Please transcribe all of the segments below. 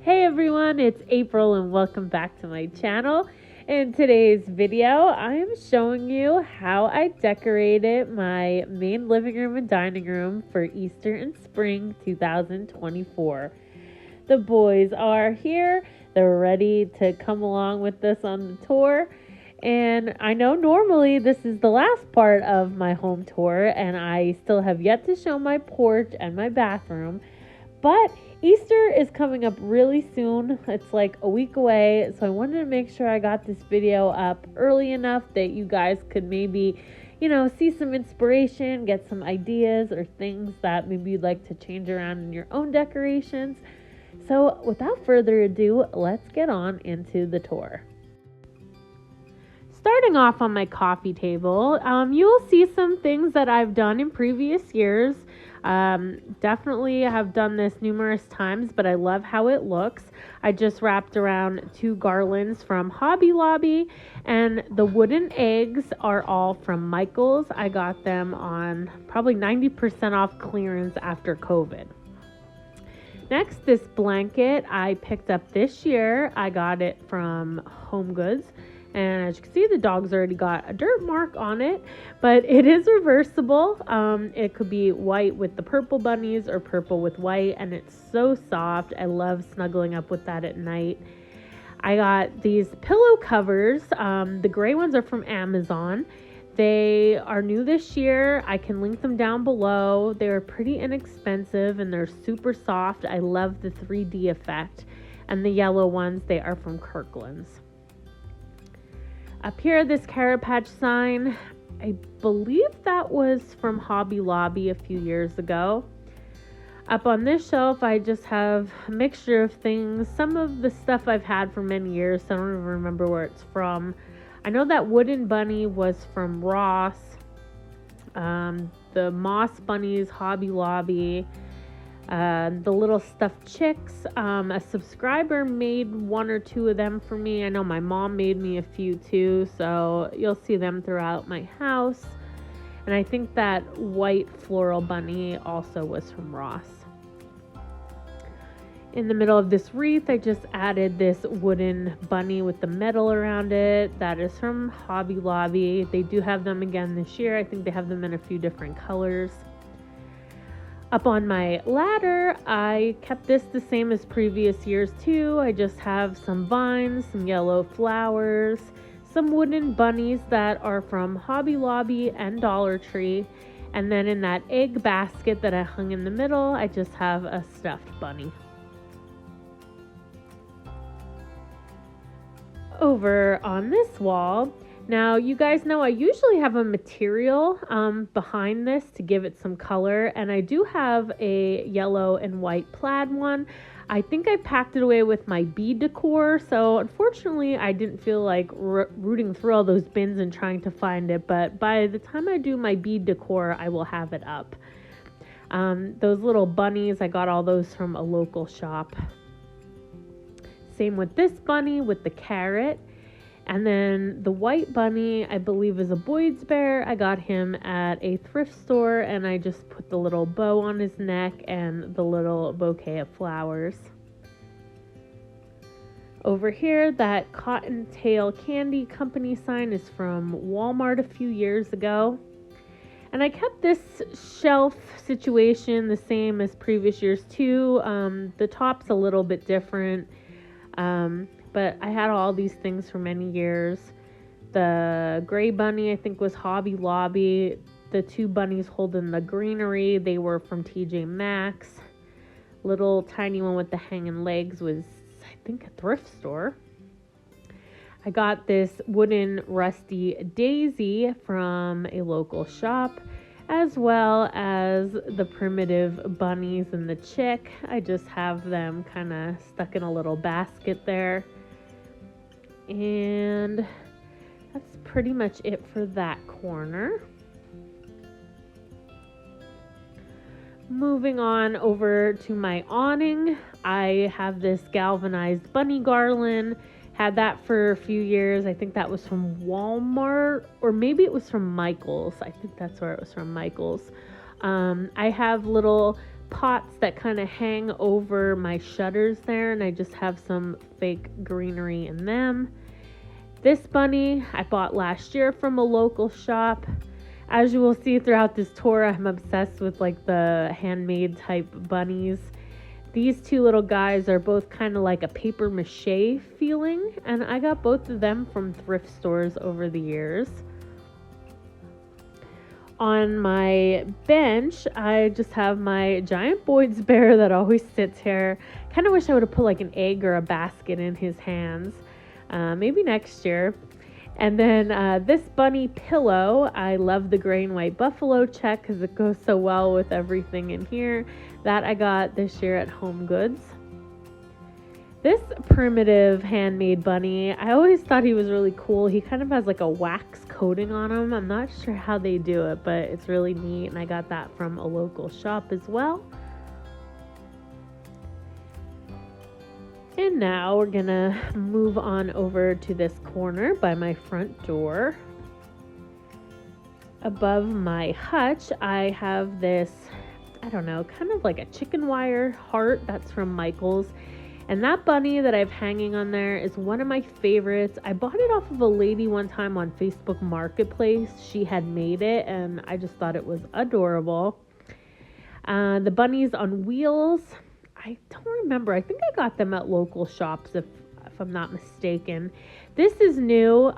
Hey everyone, it's April and welcome back to my channel. In today's video, I am showing you how I decorated my main living room and dining room for Easter and Spring 2024. The boys are here. They're ready to come along with us on the tour. And I know normally this is the last part of my home tour and I still have yet to show my porch and my bathroom, but Easter is coming up really soon. It's like a week away, so I wanted to make sure I got this video up early enough that you guys could maybe, see some inspiration, get some ideas or things that maybe you'd like to change around in your own decorations. So without further ado, let's get on into the tour. Starting off on my coffee table, you will see some things that I've done in previous years. Definitely have done this numerous times, but I love how it looks. I just wrapped around 2 garlands from Hobby Lobby, and the wooden eggs are all from Michael's. I got them on probably 90% off clearance after COVID. Next, this blanket I picked up this year. I got it from Home Goods. And as you can see, the dog's already got a dirt mark on it, but it is reversible. It could be white with the purple bunnies or purple with white, and it's so soft. I love snuggling up with that at night. I got these pillow covers. The gray ones are from Amazon. They are new this year. I can link them down below. They're pretty inexpensive and they're super soft. I love the 3D effect. And the yellow ones, they are from Kirkland's. Up here, this Carrot Patch sign, I believe that was from Hobby Lobby a few years ago. Up on this shelf, I just have a mixture of things. Some of the stuff I've had for many years, so I don't even remember where it's from. I know that wooden bunny was from Ross. The moss bunnies, Hobby Lobby. The little stuffed chicks, a subscriber made 1 or 2 of them for me. I know my mom made me a few too, so you'll see them throughout my house. And I think that white floral bunny also was from Ross. In the middle of this wreath, I just added this wooden bunny with the metal around it. That is from Hobby Lobby. They do have them again this year. I think they have them in a few different colors. Up on my ladder, I kept this the same as previous years too. I just have some vines, some yellow flowers, some wooden bunnies that are from Hobby Lobby and Dollar Tree. And then in that egg basket that I hung in the middle, I just have a stuffed bunny. Over on this wall, now, you guys know I usually have a material behind this to give it some color, and I do have a yellow and white plaid one. I think I packed it away with my bead decor, so unfortunately I didn't feel like rooting through all those bins and trying to find it, but by the time I do my bead decor, I will have it up. Those little bunnies, I got all those from a local shop. Same with this bunny with the carrot. And then the white bunny, I believe, is a Boyd's bear. I got him at a thrift store, and I just put the little bow on his neck and the little bouquet of flowers. Over here, that Cottontail Candy Company sign is from Walmart a few years ago. And I kept this shelf situation the same as previous years too. The top's a little bit different. But I had all these things for many years. The gray bunny, I think, was Hobby Lobby. The 2 bunnies holding the greenery, they were from TJ Maxx. Little tiny one with the hanging legs was, I think, a thrift store. I got this wooden rusty daisy from a local shop, as well as the primitive bunnies and the chick. I just have them kind of stuck in a little basket there. And that's pretty much it for that corner. Moving on over to my awning, I have this galvanized bunny garland. Had that for a few years. I think that was from Walmart, or maybe it was from Michael's. I think that's where it was from, Michael's. I have little pots that kind of hang over my shutters there, and I just have some fake greenery in them. This bunny I bought last year from a local shop. As you will see throughout this tour, I'm obsessed with like the handmade type bunnies. These two little guys are both kind of like a paper mache feeling, and I got both of them from thrift stores over the years. On my bench, I just have my giant Boyd's bear that always sits here. Kind of wish I would have put like an egg or a basket in his hands. Maybe next year. And then this bunny pillow, I love the gray and white buffalo check because it goes so well with everything in here. That I got this year at Home Goods. This primitive handmade bunny, I always thought he was really cool. He kind of has like a wax coating on him. I'm not sure how they do it, but it's really neat. And I got that from a local shop as well. And now we're gonna move on over to this corner by my front door. Above my hutch, I have this, I don't know, kind of like a chicken wire heart that's from Michael's. And that bunny that I've hanging on there is one of my favorites. I bought it off of a lady one time on Facebook Marketplace. She had made it, and I just thought it was adorable. The bunnies on wheels, I don't remember. I think I got them at local shops if I'm not mistaken. This is new.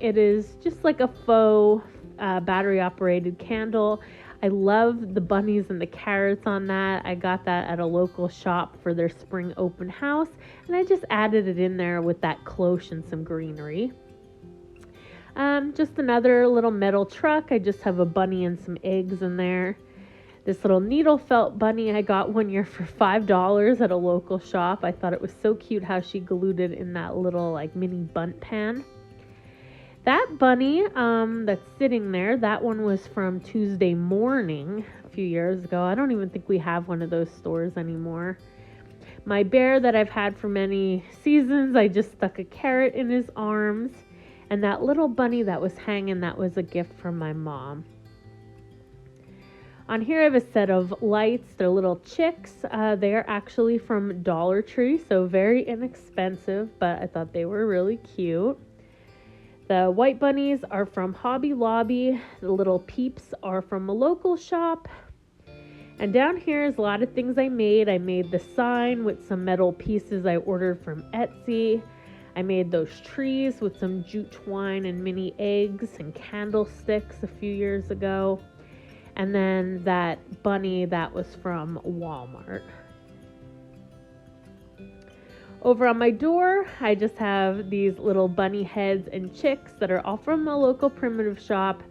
It is just like a faux battery operated candle. I love the bunnies and the carrots on that. I got that at a local shop for their spring open house, and I just added it in there with that cloche and some greenery. Just another little metal truck. I just have a bunny and some eggs in there. This little needle felt bunny I got one year for $5 at a local shop. I thought it was so cute how she glued it in that little like mini bunt pan. That bunny that's sitting there, that one was from Tuesday Morning a few years ago. I don't even think we have one of those stores anymore. My bear that I've had for many seasons, I just stuck a carrot in his arms. And that little bunny that was hanging, that was a gift from my mom. On here I have a set of lights. They're little chicks. They are actually from Dollar Tree, so very inexpensive, but I thought they were really cute. The white bunnies are from Hobby Lobby. The little peeps are from a local shop. And down here is a lot of things I made. I made the sign with some metal pieces I ordered from Etsy. I made those trees with some jute twine and mini eggs and candlesticks a few years ago. And then that bunny that was from Walmart. Over on my door, I just have these little bunny heads and chicks that are all from a local primitive shop.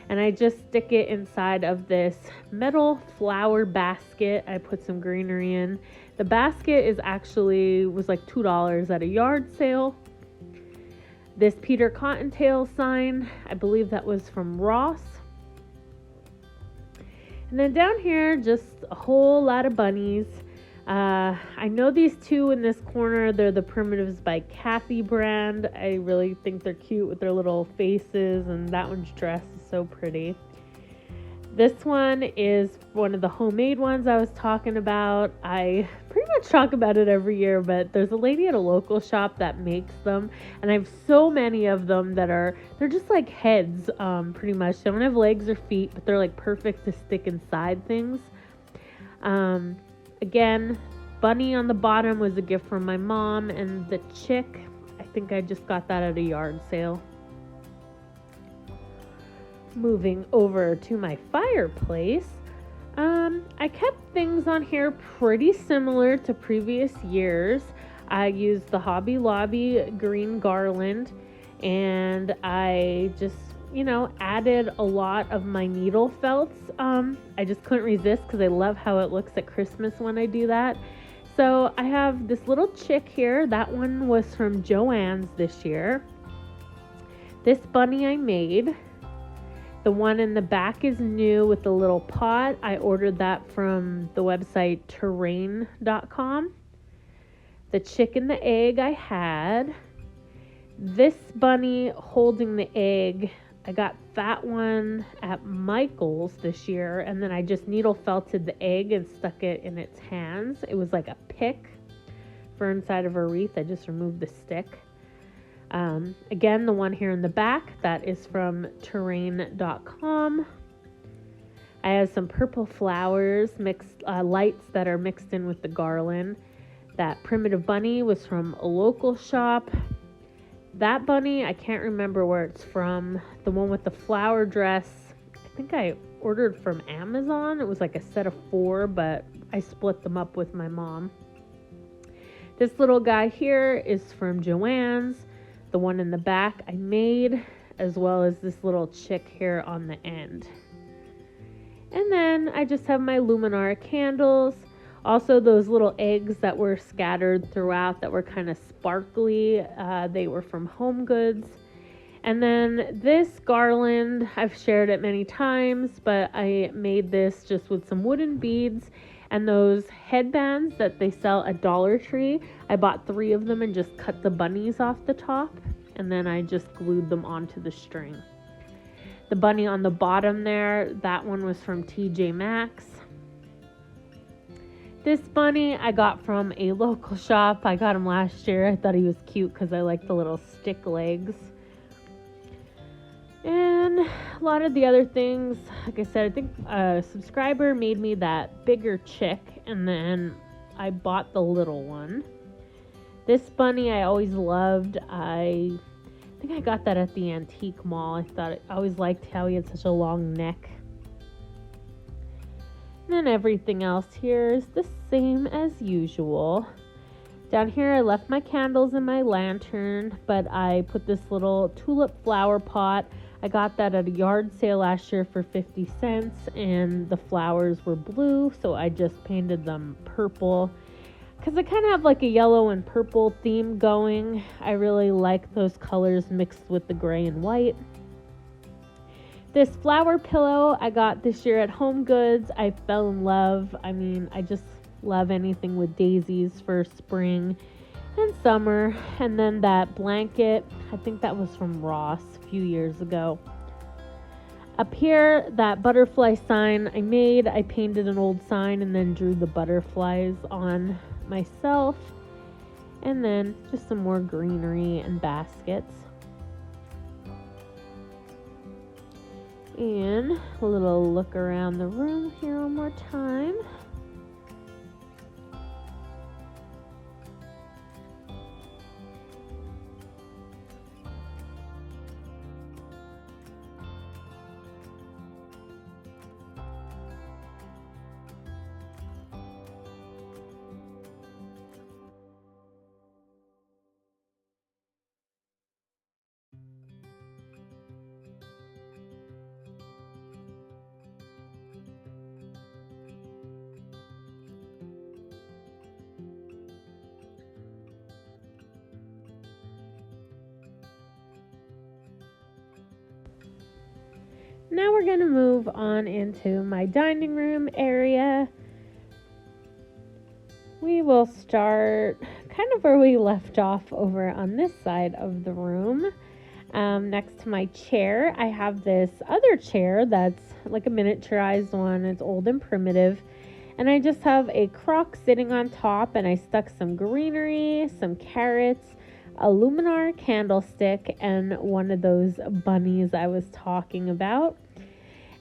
And I just stick it inside of this metal flower basket. I put some greenery in. The basket was like $2 at a yard sale. This Peter Cottontail sign, I believe that was from Ross. And then down here, just a whole lot of bunnies. I know these two in this corner, they're the Primitives by Kathy brand. I really think they're cute with their little faces, and that one's dress is so pretty. This one is one of the homemade ones I was talking about. I pretty much talk about it every year, but there's a lady at a local shop that makes them, and I have so many of them they're just like heads, pretty much. They don't have legs or feet, but they're like perfect to stick inside things. Again, bunny on the bottom was a gift from my mom, and the chick, I think I just got that at a yard sale. Moving over to my fireplace, I kept things on here pretty similar to previous years. I used the Hobby Lobby green garland, and I just added a lot of my needle felts. I just couldn't resist because I love how it looks at Christmas when I do that. So I have this little chick here. That one was from Joann's this year. This bunny I made. The one in the back is new with the little pot. I ordered that from the website terrain.com. The chick and the egg I had. This bunny holding the egg, I got that one at Michael's this year, and then I just needle felted the egg and stuck it in its hands. It was like a pick for inside of a wreath. I just removed the stick. Again, the one here in the back, that is from terrain.com. I have some purple flowers, mixed lights that are mixed in with the garland. That primitive bunny was from a local shop. That bunny, I can't remember where it's from. The one with the flower dress, I think I ordered from Amazon. It was like a set of 4, but I split them up with my mom. This little guy here is from Joann's. The one in the back I made, as well as this little chick here on the end. And then I just have my Luminar candles. Also, those little eggs that were scattered throughout that were kind of sparkly, they were from Home Goods. And then this garland, I've shared it many times, but I made this just with some wooden beads and those headbands that they sell at Dollar Tree. I bought 3 of them and just cut the bunnies off the top, and then I just glued them onto the string. The bunny on the bottom there, that one was from TJ Maxx. This bunny I got from a local shop. I got him last year. I thought he was cute because I like the little stick legs. And a lot of the other things, like I said, I think a subscriber made me that bigger chick, and then I bought the little one. This bunny I always loved. I think I got that at the antique mall. I always liked how he had such a long neck. And then everything else here is the same as usual. Down here I left my candles in my lantern, but I put this little tulip flower pot. I got that at a yard sale last year for 50 cents, and the flowers were blue, so I just painted them purple. Because I kind of have like a yellow and purple theme going. I really like those colors mixed with the gray and white. This flower pillow I got this year at Home Goods. I fell in love. I mean, I just love anything with daisies for spring and summer. And then that blanket, I think that was from Ross a few years ago. Up here, that butterfly sign I painted an old sign and then drew the butterflies on myself. And then just some more greenery and baskets. And a little look around the room here one more time. Now we're going to move on into my dining room area. We will start kind of where we left off over on this side of the room. Next to my chair, I have this other chair that's like a miniaturized one. It's old and primitive. And I just have a crock sitting on top, and I stuck some greenery, some carrots, a luminar candlestick, and one of those bunnies I was talking about.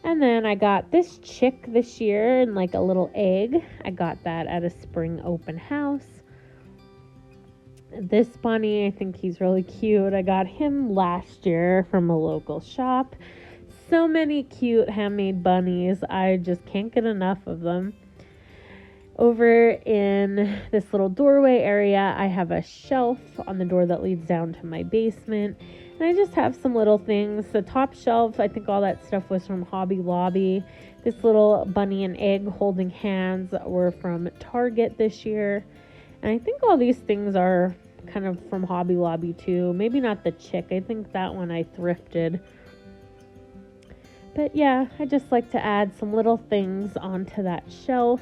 And then I got this chick this year and like a little egg. I got that at a spring open house. This bunny, I think he's really cute. I got him last year from a local shop. So many cute handmade bunnies. I just can't get enough of them. Over in this little doorway area, I have a shelf on the door that leads down to my basement. And I just have some little things. The top shelf, I think all that stuff was from Hobby Lobby. This little bunny and egg holding hands were from Target this year. And I think all these things are kind of from Hobby Lobby too. Maybe not the chick. I think that one I thrifted. But yeah, I just like to add some little things onto that shelf.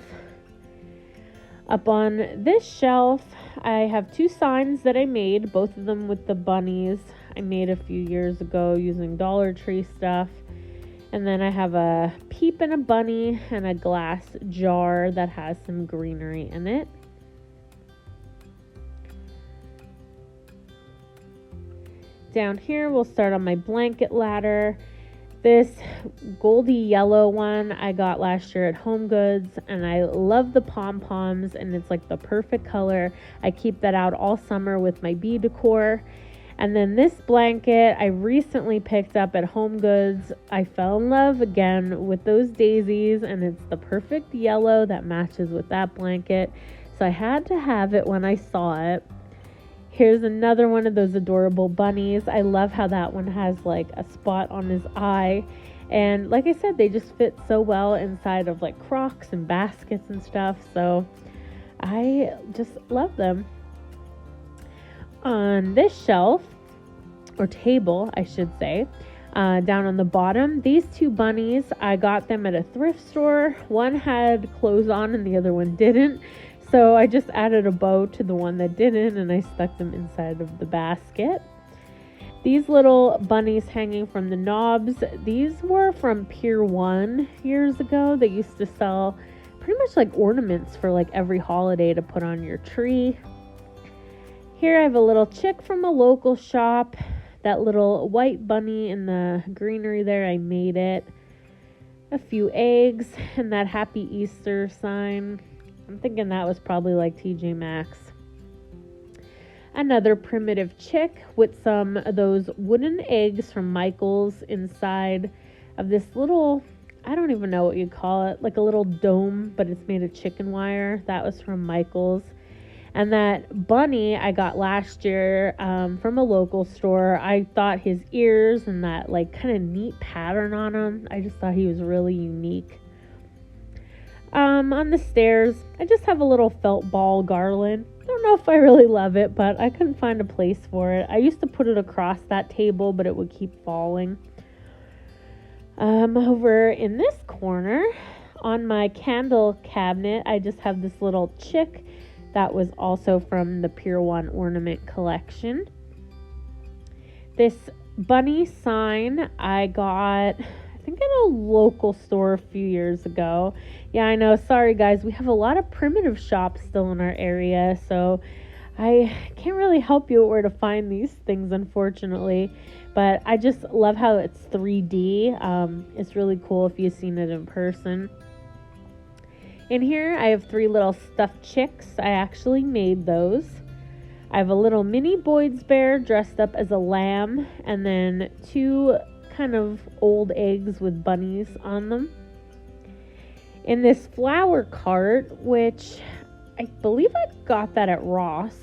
Up on this shelf, I have two signs that I made, both of them with the bunnies. I made a few years ago using Dollar Tree stuff. And then I have a peep and a bunny and a glass jar that has some greenery in it. Down here, we'll start on my blanket ladder. This goldy yellow one I got last year at Home Goods, and I love the pom-poms, and it's like the perfect color. I keep that out all summer with my bee decor. And then this blanket I recently picked up at Home Goods. I fell in love again with those daisies, and it's the perfect yellow that matches with that blanket. So I had to have it when I saw it. Here's another one of those adorable bunnies. I love how that one has like a spot on his eye. And like I said, they just fit so well inside of like Crocs and baskets and stuff. So I just love them. On this shelf, or table, I should say, down on the bottom, these two bunnies, I got them at a thrift store. One had clothes on and the other one didn't. So I just added a bow to the one that didn't, and I stuck them inside of the basket. These little bunnies hanging from the knobs, these were from Pier 1 years ago. They used to sell pretty much like ornaments for like every holiday to put on your tree. Here I have a little chick from a local shop. That little white bunny in the greenery there, I made it. A few eggs and that Happy Easter sign. I'm thinking that was probably like TJ Maxx. Another primitive chick with some of those wooden eggs from Michael's inside of this little, I don't even know what you'd call it, like a little dome, but it's made of chicken wire. That was from Michael's. And that bunny I got last year from a local store. I thought his ears and that like kind of neat pattern on him, I just thought he was really unique. On the stairs, I just have a little felt ball garland. I don't know if I really love it, but I couldn't find a place for it. I used to put it across that table, but it would keep falling. Over in this corner, on my candle cabinet, I just have this little chick that was also from the Pier 1 ornament collection. This bunny sign I got, I think, at a local store a few years ago. Yeah, I know. Sorry, guys. We have a lot of primitive shops still in our area, so I can't really help you where to find these things, unfortunately. But I just love how it's 3D. It's really cool if you've seen it in person. In here, I have 3 little stuffed chicks. I actually made those. I have a little mini Boyd's bear dressed up as a lamb, and then 2 kind of old eggs with bunnies on them. In this flower cart, which I believe I got that at Ross,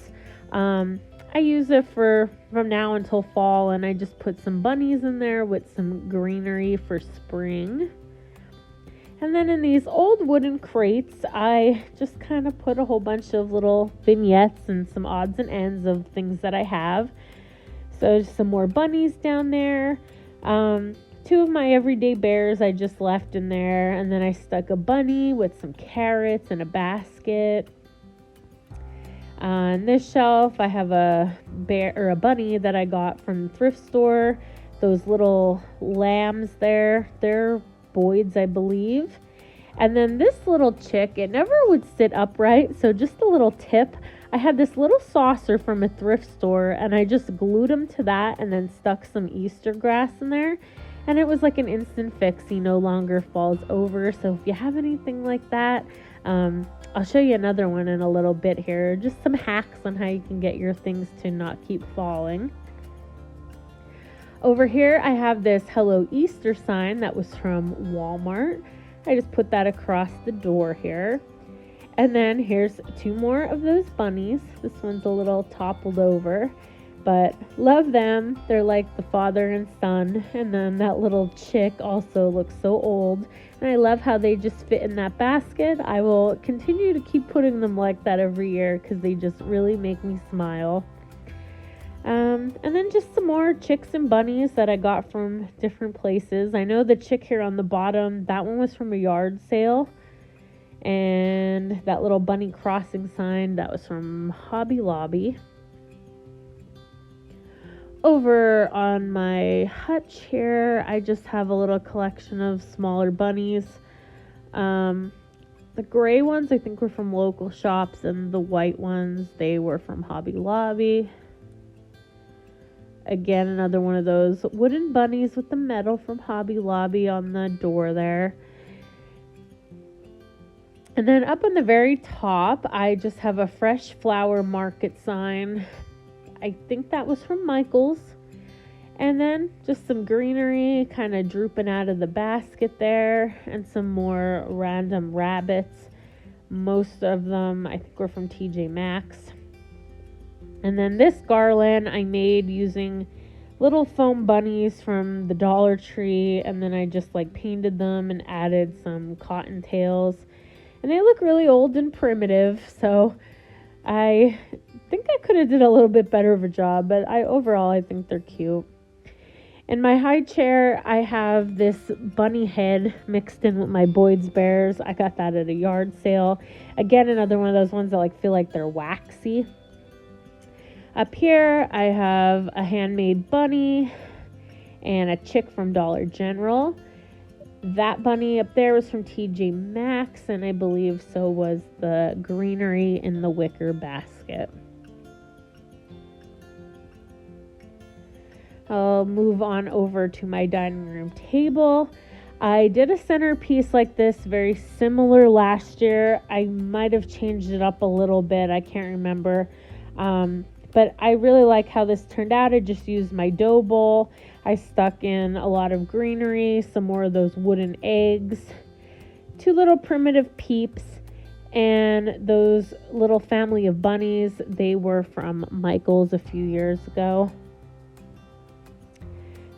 I use it from now until fall, and I just put some bunnies in there with some greenery for spring. And then in these old wooden crates, I just kind of put a whole bunch of little vignettes and some odds and ends of things that I have. So some more bunnies down there. 2 of my everyday bears I just left in there. And then I stuck a bunny with some carrots in a basket. On this shelf, I have a bear or a bunny that I got from the thrift store. Those little lambs there, they're Boyd's, I believe. And then this little chick, it never would sit upright, so just a little tip. I had this little saucer from a thrift store, and I just glued them to that and then stuck some Easter grass in there. And it was like an instant fix. He no longer falls over. So if you have anything like that, I'll show you another one in a little bit here. Just some hacks on how you can get your things to not keep falling. Over here, I have this Hello Easter sign that was from Walmart. I just put that across the door here. And then here's 2 more of those bunnies. This one's a little toppled over, but love them. They're like the father and son. And then that little chick also looks so old. And I love how they just fit in that basket. I will continue to keep putting them like that every year because they just really make me smile. And then just some more chicks and bunnies that I got from different places. I know the chick here on the bottom, that one was from a yard sale. And that little bunny crossing sign, that was from Hobby Lobby. Over on my hutch here, I just have a little collection of smaller bunnies. The gray ones I think were from local shops, and the white ones, they were from Hobby Lobby. Again, another one of those wooden bunnies with the metal from Hobby Lobby on the door there. And then up on the very top, I just have a fresh flower market sign. I think that was from Michael's. And then just some greenery kind of drooping out of the basket there, and some more random rabbits. Most of them I think were from TJ Maxx. And then this garland I made using little foam bunnies from the Dollar Tree, and then I just like painted them and added some cottontails. And they look really old and primitive, so I think I could have did a little bit better of a job, but overall I think they're cute. In my high chair, I have this bunny head mixed in with my Boyd's Bears. I got that at a yard sale. Again, another one of those ones that like feel like they're waxy. Up here, I have a handmade bunny and a chick from Dollar General. That bunny up there was from TJ Maxx, and I believe so was the greenery in the wicker basket. I'll move on over to my dining room table. I did a centerpiece like this, very similar last year. I might have changed it up a little bit. I can't remember. But I really like how this turned out. I just used my dough bowl. I stuck in a lot of greenery, some more of those wooden eggs, 2 little primitive peeps, and those little family of bunnies. They were from Michael's a few years ago.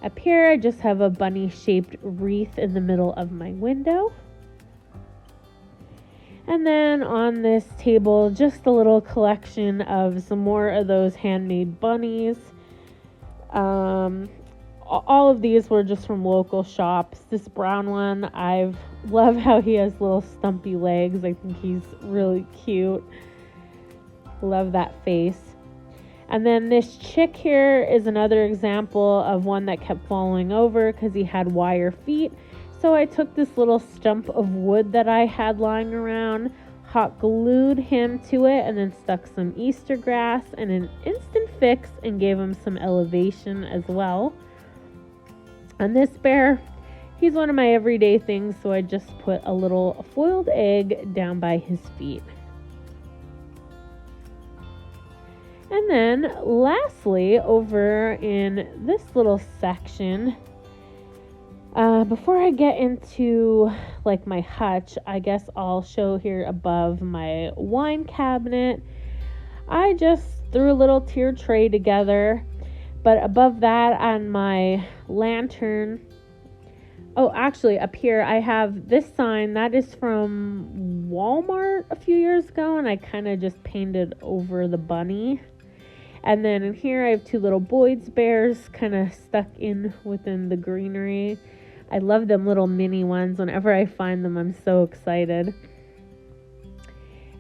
Up here, I just have a bunny-shaped wreath in the middle of my window. And then on this table, just a little collection of some more of those handmade bunnies. All of these were just from local shops. This brown one, I love how he has little stumpy legs. I think he's really cute. Love that face. And then this chick here is another example of one that kept falling over because he had wire feet. So I took this little stump of wood that I had lying around, hot glued him to it, and then stuck some Easter grass and an instant fix and gave him some elevation as well. And this bear, he's one of my everyday things, so I just put a little foiled egg down by his feet. And then lastly, over in this little section, before I get into like my hutch, I guess I'll show here above my wine cabinet. I just threw a little tier tray together, but above that on my lantern, oh, actually up here I have this sign that is from Walmart a few years ago, and I kind of just painted over the bunny. And then in here I have 2 little Boyd's Bears kind of stuck in within the greenery. I love them little mini ones. Whenever I find them, I'm so excited.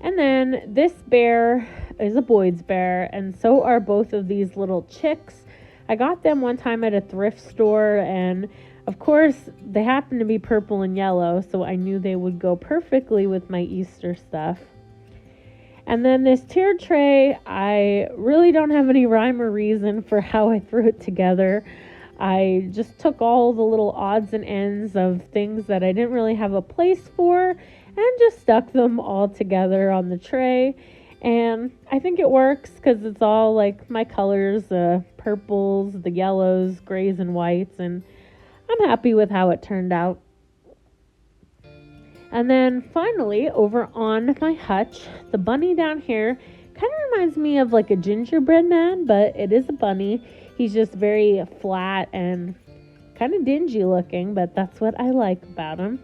And then this bear is a Boyd's Bear, and so are both of these little chicks. I got them one time at a thrift store, and of course they happen to be purple and yellow, so I knew they would go perfectly with my Easter stuff. And then this tier tray, I really don't have any rhyme or reason for how I threw it together. I just took all the little odds and ends of things that I didn't really have a place for and just stuck them all together on the tray. And I think it works because it's all like my colors, the purples, the yellows, grays, and whites. And I'm happy with how it turned out. And then finally, over on my hutch, the bunny down here kind of reminds me of like a gingerbread man, but it is a bunny. He's just very flat and kind of dingy looking, but that's what I like about him.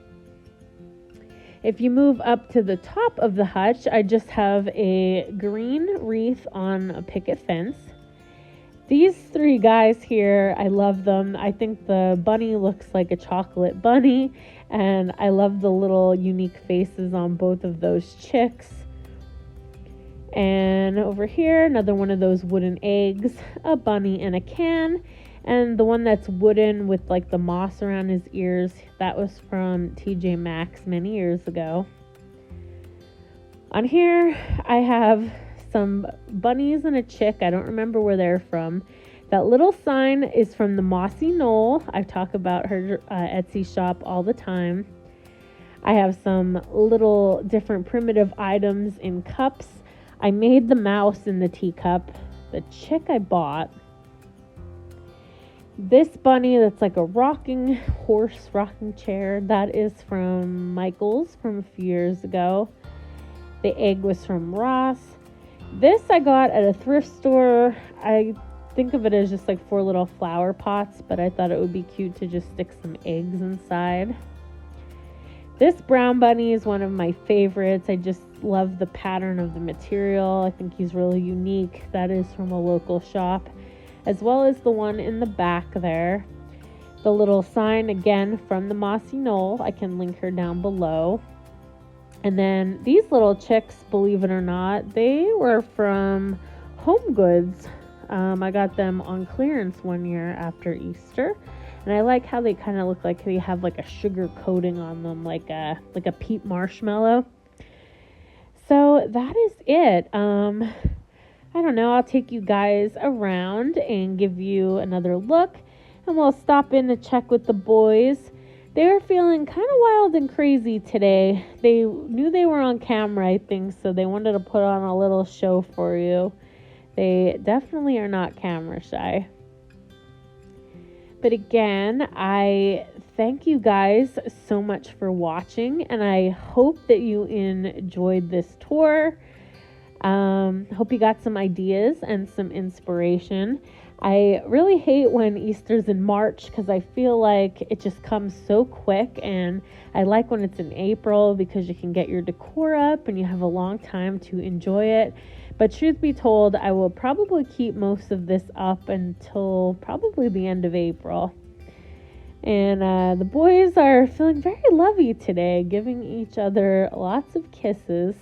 If you move up to the top of the hutch, I just have a green wreath on a picket fence. These 3 guys here, I love them. I think the bunny looks like a chocolate bunny, and I love the little unique faces on both of those chicks. And over here, another one of those wooden eggs, a bunny in a can. And the one that's wooden with like the moss around his ears, that was from TJ Maxx many years ago. On here, I have some bunnies and a chick. I don't remember where they're from. That little sign is from the Mossy Knoll. I talk about her Etsy shop all the time. I have some little different primitive items in cups. I made the mouse in the teacup. The chick I bought. This bunny that's like a rocking chair, that is from Michael's from a few years ago. The egg was from Ross. This I got at a thrift store. I think of it as just like 4 little flower pots, but I thought it would be cute to just stick some eggs inside. This brown bunny is one of my favorites. I just love the pattern of the material. I think he's really unique. That is from a local shop, as well as the one in the back there. The little sign, again, from the Mossy Knoll. I can link her down below. And then these little chicks, believe it or not, they were from Home Goods. I got them on clearance one year after Easter. And I like how they kind of look like they have like a sugar coating on them, like a peat marshmallow. So that is it. I don't know. I'll take you guys around and give you another look. And we'll stop in to check with the boys. They were feeling kind of wild and crazy today. They knew they were on camera, I think, so they wanted to put on a little show for you. They definitely are not camera shy. But again, I thank you guys so much for watching, and I hope that you enjoyed this tour. Hope you got some ideas and some inspiration. I really hate when Easter's in March because I feel like it just comes so quick, and I like when it's in April because you can get your decor up and you have a long time to enjoy it. But truth be told, I will probably keep most of this up until probably the end of April. And the boys are feeling very lovey today, giving each other lots of kisses.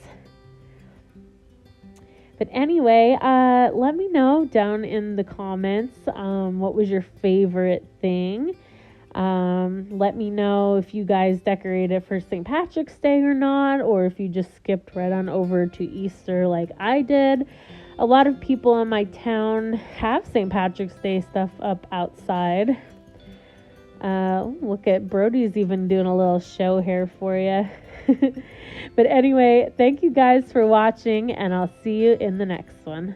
But anyway, let me know down in the comments what was your favorite thing. Let me know if you guys decorated for St. Patrick's Day or not, or if you just skipped right on over to Easter like I did. A lot of people in my town have St. Patrick's Day stuff up outside. Look at Brody's even doing a little show here for you. But anyway, thank you guys for watching, and I'll see you in the next one.